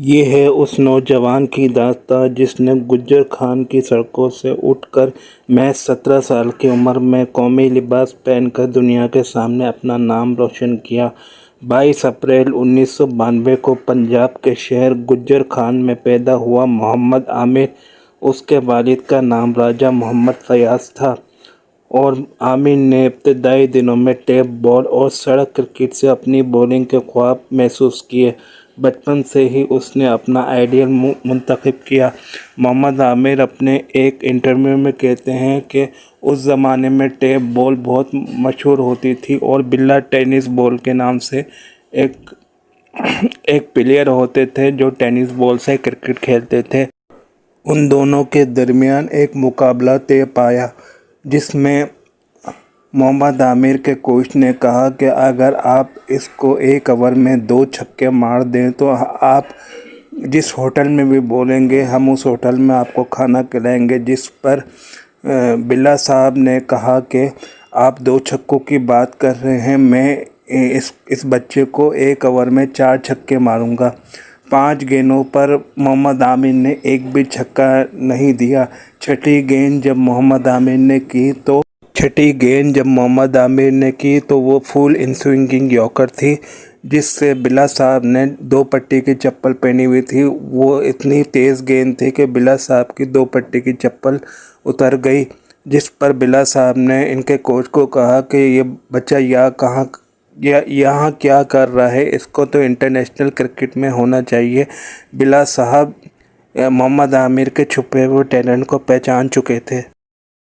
یہ ہے اس نوجوان کی داستاں جس نے گجر خان کی سڑکوں سے اٹھ کر محض 17 سال کی عمر میں قومی لباس پہن کر دنیا کے سامنے اپنا نام روشن کیا۔ 22 اپریل 1992 کو پنجاب کے شہر گجر خان میں پیدا ہوا محمد عامر۔ اس کے والد کا نام راجہ محمد فیاض تھا اور عامر نے ابتدائی دنوں میں ٹیپ بال اور سڑک کرکٹ سے اپنی بالنگ کے خواب محسوس کیے۔ بچپن سے ہی اس نے اپنا آئیڈیل منتخب کیا۔ محمد عامر اپنے ایک انٹرویو میں کہتے ہیں کہ اس زمانے میں ٹیپ بال بہت مشہور ہوتی تھی اور بلا ٹینس بال کے نام سے ایک پلیئر ہوتے تھے جو ٹینس بال سے کرکٹ کھیلتے تھے۔ ان دونوں کے درمیان ایک مقابلہ طے پایا جس میں محمد عامر کے کوچ نے کہا کہ اگر آپ اس کو ایک اوور میں 2 چھکے مار دیں تو آپ جس ہوٹل میں بھی بولیں گے ہم اس ہوٹل میں آپ کو کھانا کھلائیں گے، جس پر بلا صاحب نے کہا کہ آپ 2 چھکوں کی بات کر رہے ہیں، میں اس بچے کو ایک اوور میں 4 چھکے ماروں گا۔ 5 گیندوں پر محمد عامر نے ایک بھی چھکا نہیں دیا۔ چھٹی گیند جب محمد عامر نے کی تو وہ فل ان سوئنگنگ یارکر تھی، جس سے بلا صاحب نے 2 پٹی کی چپل پہنی ہوئی تھی۔ وہ اتنی تیز گیند تھی کہ بلا صاحب کی 2 پٹی کی چپل اتر گئی، جس پر بلا صاحب نے ان کے کوچ کو کہا کہ یہ بچہ یہاں کیا کر رہا ہے، اس کو تو انٹرنیشنل کرکٹ میں ہونا چاہیے۔ بلا صاحب محمد عامر کے چھپے ہوئے ٹیلنٹ کو پہچان چکے تھے۔